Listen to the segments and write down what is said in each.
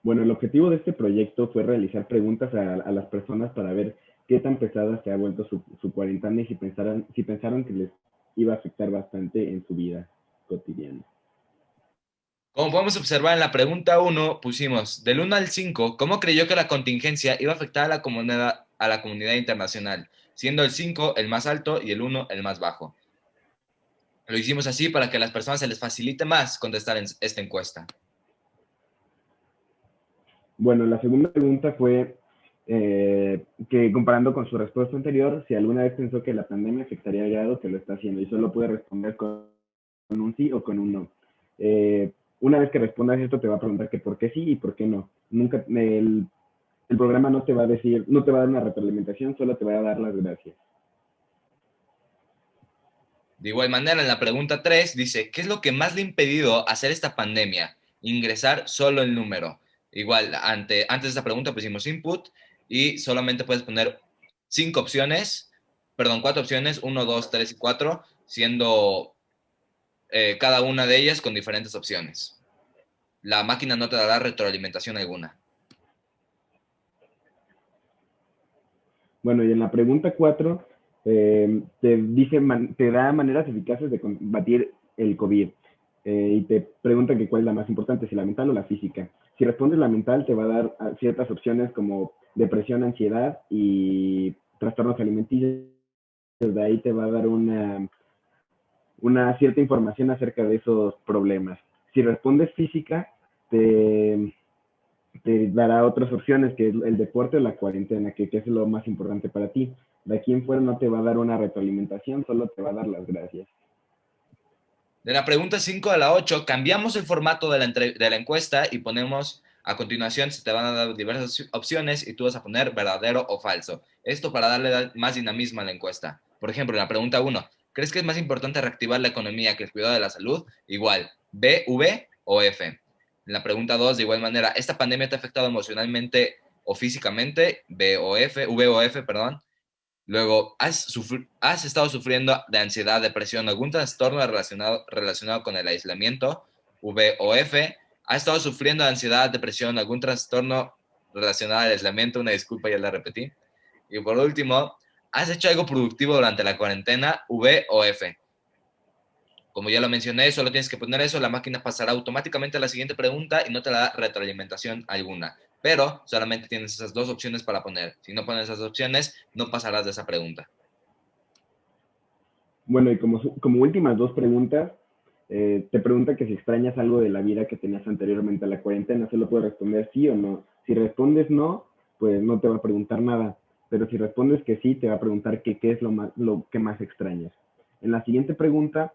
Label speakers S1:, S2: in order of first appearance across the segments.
S1: Bueno, el objetivo de este proyecto fue realizar preguntas a las personas para ver qué tan pesada se ha vuelto su cuarentena y si pensaron que les iba a afectar bastante en su vida cotidiana.
S2: Como podemos observar en la pregunta uno, pusimos del 1 al 5, ¿cómo creyó que la contingencia iba a afectar a la comunidad internacional? Siendo el 5 el más alto y el uno el más bajo. Lo hicimos así para que a las personas se les facilite más contestar en esta encuesta.
S1: Bueno, la segunda pregunta fue que comparando con su respuesta anterior, si alguna vez pensó que la pandemia afectaría al grado que lo está haciendo y solo puede responder con un sí o con un no. Una vez que respondas esto te va a preguntar que por qué sí y por qué no. Nunca el programa no te va a decir, no te va a dar una retroalimentación, solo te va a dar las gracias.
S2: De igual manera, en la pregunta 3 dice, ¿qué es lo que más le ha impedido hacer esta pandemia? Ingresar solo el número. Igual, antes de esta pregunta pusimos input y solamente puedes poner 5 opciones, perdón, 4 opciones, 1, 2, 3 y 4, siendo cada una de ellas con diferentes opciones. La máquina no te dará retroalimentación alguna.
S1: Bueno, y en la pregunta 4 te da maneras eficaces de combatir el COVID. Y te pregunta que cuál es la más importante, si la mental o la física. Si respondes la mental, te va a dar ciertas opciones como depresión, ansiedad y trastornos alimenticios. De ahí te va a dar una cierta información acerca de esos problemas. Si respondes física, te, te dará otras opciones, que es el deporte o la cuarentena, que es lo más importante para ti. De aquí en fuera no te va a dar una retroalimentación, solo te va a dar las gracias.
S2: De la pregunta 5 a la 8, cambiamos el formato de la encuesta y ponemos a continuación, se te van a dar diversas opciones y tú vas a poner verdadero o falso. Esto para darle más dinamismo a la encuesta. Por ejemplo, en la pregunta 1, ¿crees que es más importante reactivar la economía que el cuidado de la salud? Igual, B, V o F. En la pregunta 2, de igual manera, ¿esta pandemia te ha afectado emocionalmente o físicamente? B o F, V o F, perdón. Luego, ¿has estado sufriendo de ansiedad, depresión, algún trastorno relacionado con el aislamiento? V o F. ¿Has estado sufriendo de ansiedad, depresión, algún trastorno relacionado al aislamiento? Una disculpa, ya la repetí. Y por último, ¿has hecho algo productivo durante la cuarentena? V o F. Como ya lo mencioné, solo tienes que poner eso, la máquina pasará automáticamente a la siguiente pregunta y no te da retroalimentación alguna. Pero solamente tienes esas dos opciones para poner. Si no pones esas opciones, no pasarás de esa pregunta.
S1: Bueno, y como últimas dos preguntas, te pregunta que si extrañas algo de la vida que tenías anteriormente a la cuarentena, solo puedes responder sí o no. Si respondes no, pues no te va a preguntar nada. Pero si respondes que sí, te va a preguntar qué es lo que más extrañas. En la siguiente pregunta,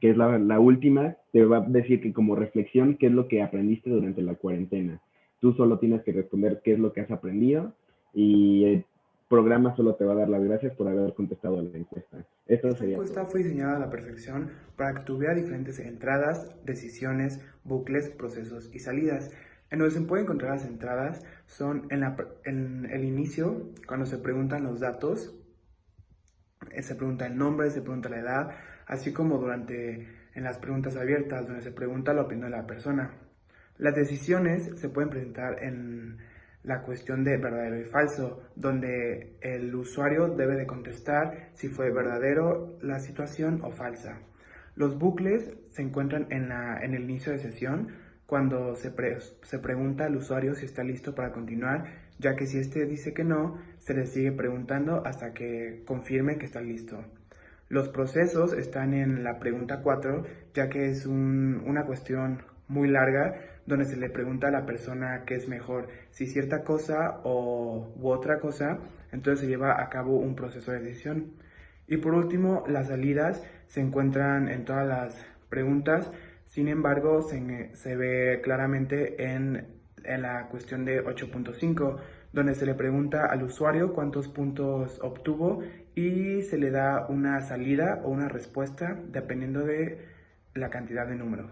S1: que es la última, te va a decir que como reflexión, qué es lo que aprendiste durante la cuarentena. Tú solo tienes que responder qué es lo que has aprendido y el programa solo te va a dar las gracias por haber contestado a la encuesta. Esto
S3: Esta
S1: sería
S3: encuesta
S1: todo.
S3: fue diseñada a la perfección para que tuviera diferentes entradas, decisiones, bucles, procesos y salidas. En donde se pueden encontrar las entradas son en el inicio, cuando se preguntan los datos, se pregunta el nombre, se pregunta la edad, así como en las preguntas abiertas, donde se pregunta la opinión de la persona. Las decisiones se pueden presentar en la cuestión de verdadero y falso, donde el usuario debe de contestar si fue verdadero la situación o falsa. Los bucles se encuentran en el inicio de sesión, cuando se pregunta al usuario si está listo para continuar, ya que si éste dice que no, se le sigue preguntando hasta que confirme que está listo. Los procesos están en la pregunta 4, ya que es una cuestión muy larga donde se le pregunta a la persona qué es mejor, si cierta cosa u otra cosa, entonces se lleva a cabo un proceso de decisión. Y por último, las salidas se encuentran en todas las preguntas, sin embargo, se ve claramente en la cuestión de 8.5, donde se le pregunta al usuario cuántos puntos obtuvo y se le da una salida o una respuesta dependiendo de la cantidad de número.